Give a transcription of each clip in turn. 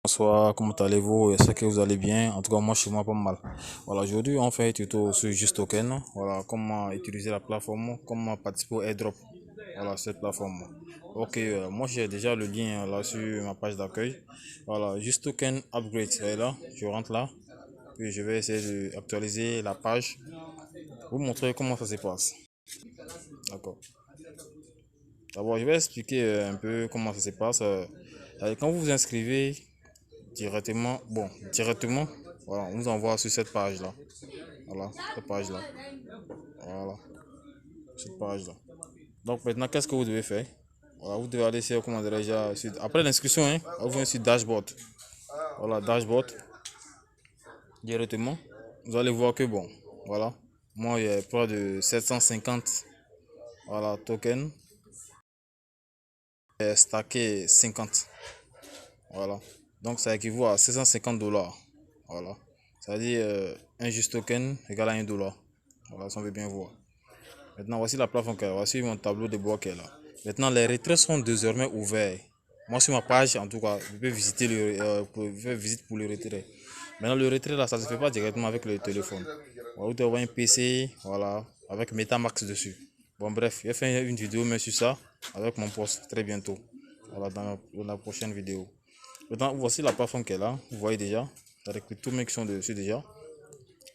Bonsoir, comment allez-vous? J'espère que vous allez bien. En tout cas, moi, chez moi, pas mal. Voilà, aujourd'hui, on fait un tuto sur Just Token. Voilà, comment utiliser la plateforme, comment participer au airdrop. Voilà, cette plateforme. Ok, moi, j'ai déjà le lien là sur ma page d'accueil. Voilà, Just Token Upgrade. Et là, je rentre là. Puis, je vais essayer d'actualiser la page. Vous montrer comment ça se passe. D'accord. D'abord, je vais expliquer un peu comment ça se passe. Quand vous vous inscrivez directement, voilà, on nous envoie sur cette page là. Voilà, cette page là. Voilà, cette page là. Donc maintenant, qu'est-ce que vous devez faire? Voilà, vous devez aller sur, comment dirais-je, après l'inscription, hein, vous venez sur dashboard. Voilà, dashboard, directement. Vous allez voir que bon, voilà, moi il y a près de 750, voilà, tokens, stacké 50. Voilà, donc ça équivaut à 750 $. Voilà, c'est-à-dire un juste token égale à 1 $. Voilà, si on veut bien voir. Maintenant, voici la plateforme qu'elle est. Voici mon tableau de bord qu'elle est là. Maintenant, les retraits sont désormais ouverts. Moi, sur ma page, en tout cas, vous pouvez visiter faire visite pour le retrait. Maintenant, le retrait là, ça ne se fait pas directement avec le téléphone. Voilà, vous devez avoir un PC, voilà, avec MetaMask dessus. Bon, bref, je vais faire une vidéo mais sur ça avec mon poste très bientôt. Voilà, dans la prochaine vidéo. Maintenant, voici la plateforme qu'elle est là. Vous voyez déjà, avec tous mes qui sont dessus déjà.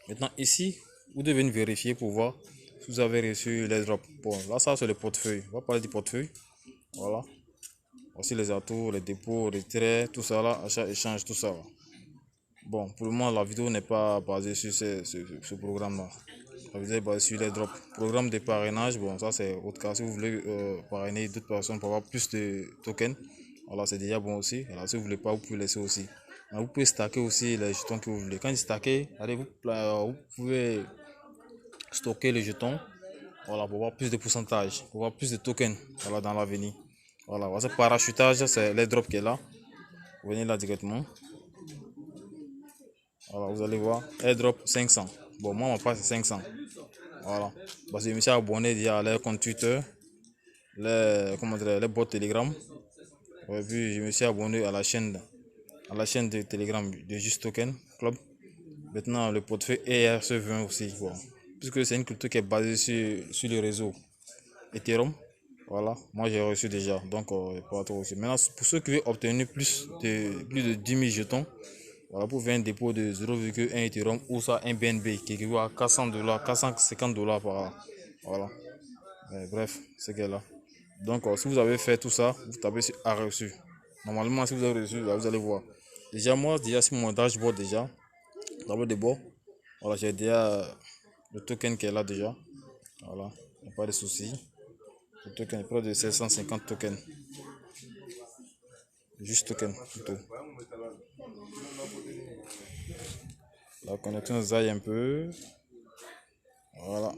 Maintenant, ici, vous devez vérifier pour voir si vous avez reçu les drops. Bon, là, ça, c'est le portefeuille. On va parler du portefeuille. Voilà. Voici les atouts, les dépôts, les traits, tout ça là, achat, échange, tout ça là. Bon, pour le moment, la vidéo n'est pas basée sur ce programme-là. La vidéo est basée sur les drops. Programme de parrainage, bon, ça c'est autre cas. Si vous voulez parrainer d'autres personnes pour avoir plus de tokens, voilà, c'est déjà bon aussi. Alors, si vous voulez pas, vous pouvez laisser aussi. Vous pouvez stacker aussi les jetons que vous voulez. Quand vous stackez, allez, vous pouvez stocker les jetons, voilà, pour avoir plus de pourcentage, pour avoir plus de tokens, voilà, dans l'avenir. Voilà, ce parachutage, c'est les drops qui est là. Vous venez là directement. Voilà, vous allez voir, airdrop 500. Bon, moi, ma part c'est 500. Voilà, parce que je me suis abonné déjà à leur compte Twitter, les bots Telegram. Et puis, je me suis abonné à la chaîne de Telegram de Just Token Club. Maintenant, le portefeuille ERC20 aussi. Bon, puisque c'est une culture qui est basée sur le réseau Ethereum. Voilà, moi j'ai reçu déjà, donc pas trop aussi. Maintenant, pour ceux qui veulent obtenir plus de 10 000 jetons, voilà, pour faire un dépôt de 0,1 Ethereum ou ça un BNB qui équivaut à 400 $, 450 $ par an. Voilà, bref, c'est qu'elle là. Donc, si vous avez fait tout ça, vous tapez sur A reçu. Normalement, si vous avez reçu, là, vous allez voir. Déjà, moi, déjà sur mon dashboard, déjà, tableau de bord, voilà, j'ai déjà le token qui est là déjà. Voilà, il n'y a pas de souci. Le token est près de 750 tokens. Juste token, plutôt. La connexion zaille un peu. Voilà,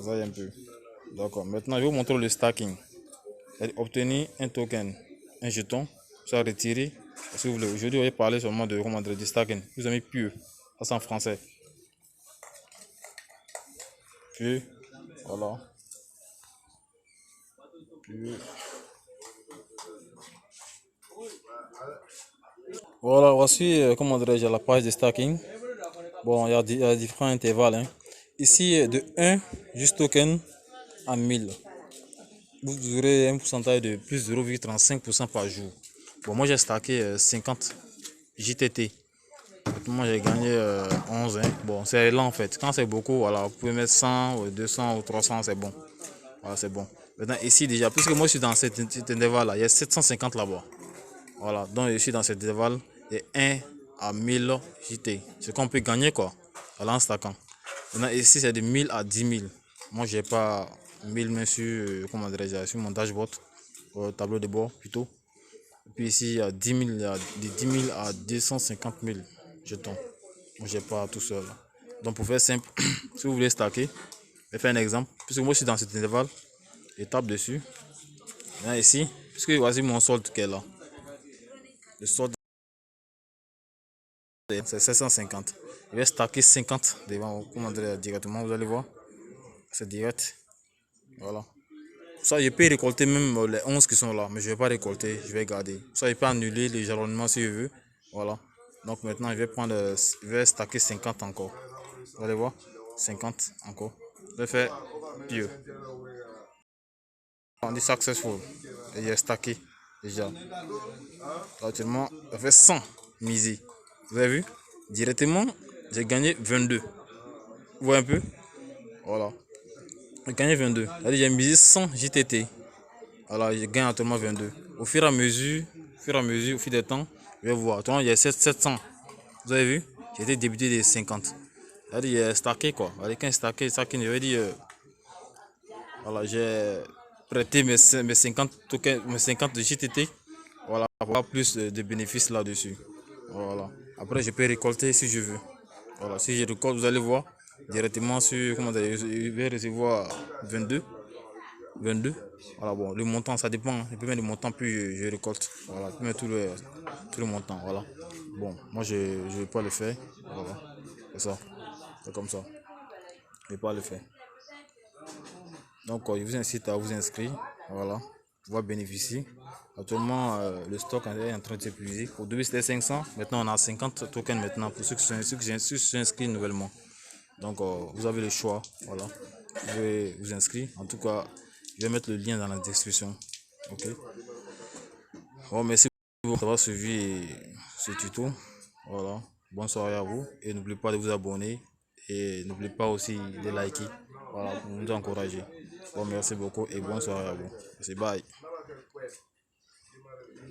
zaille un peu. D'accord, maintenant je vais vous montrer le stacking. Obtenir un token, un jeton, soit retiré. Si vous voulez, aujourd'hui, on va parler seulement de comment dire, du stacking. Vous avez pure, ça c'est en français. Puis, voilà. Puis, voilà, voici comment dirais-je la page de stacking. Bon, il y a différents intervalles. Hein. Ici, de 1 juste token à 1000. Vous aurez un pourcentage de plus de 0,35% par jour. Bon, moi j'ai stacké 50 JTT. Moi j'ai gagné 11. Hein. Bon, c'est là en fait. Quand c'est beaucoup, voilà, vous pouvez mettre 100, 200 ou 300, c'est bon. Voilà, c'est bon. Maintenant, ici déjà, puisque moi je suis dans cet intervalle là, il y a 750 là-bas. Voilà, donc je suis dans cet intervalle de 1 à 1000 JT. Ce qu'on peut gagner quoi, voilà, en stackant. Maintenant, ici c'est de 1000 à 10 000. Moi j'ai pas 1000 mais sur, comment dirais-je, sur mon dashboard, tableau de bord plutôt. Et puis ici il y a 10 000, il y a de 10 000 à 250 000 jetons. Moi j'ai pas tout seul. Donc pour faire simple, si vous voulez stacker, je vais faire un exemple. Puisque moi je suis dans cet intervalle, je tape dessus. Là, ici, puisque voici mon solde qui est là. Le solde c'est 750. Je vais stacker 50 devant, comment dire, directement, vous allez voir. C'est direct. Voilà. Ça, je peux récolter même les 11 qui sont là, mais je vais pas récolter, je vais garder. Ça, je peux annuler les jalonnements si je veux. Voilà. Donc maintenant, je vais prendre, je vais stacker 50 encore. Vous allez voir, 50 encore. Je vais faire pieux. On dit successful. Et j'ai stacké déjà. Actuellement, ça fait 100 misé. Vous avez vu? Directement, j'ai gagné 22. Vous voyez un peu? Voilà. J'ai gagné 22. C'est-à-dire j'ai misé 100 JTT. Voilà, je gagne actuellement 22. Au fur et à mesure, au fil des temps, je vais voir. Actuellement, il y a 700. Vous avez vu? J'ai été débuté des 50. C'est-à-dire, il est stacké quoi. Avec un stacké, je vais dire, voilà, j'ai prêté mes 50 tokens, mes 50 de JTT. Voilà, pour avoir plus de bénéfices là-dessus. Voilà. Après, je peux récolter si je veux. Voilà, si je récolte, vous allez voir directement sur, comment dire, je vais recevoir 22. 22. Voilà, bon, le montant, ça dépend. Hein. Plus mettre le montant, plus je récolte. Voilà, je peux mettre tout le montant. Voilà. Bon, moi, je ne vais pas le faire. Voilà. C'est ça. C'est comme ça. Je ne vais pas le faire. Donc, je vous incite à vous inscrire. Voilà. Pour pouvoir bénéficier. Actuellement, le stock est en train de s'épuiser. Au début, c'était 500. Maintenant, on a 50 tokens maintenant pour ceux qui sont inscrits nouvellement. Donc, vous avez le choix. Voilà. Vous pouvez vous inscrire. En tout cas, je vais mettre le lien dans la description. Ok. Bon, merci pour avoir suivi ce tuto. Voilà. Bonne soirée à vous. Et n'oubliez pas de vous abonner. Et n'oubliez pas aussi de liker. Voilà, pour nous encourager. Bon, merci beaucoup et bonne soirée à vous. Merci, bye.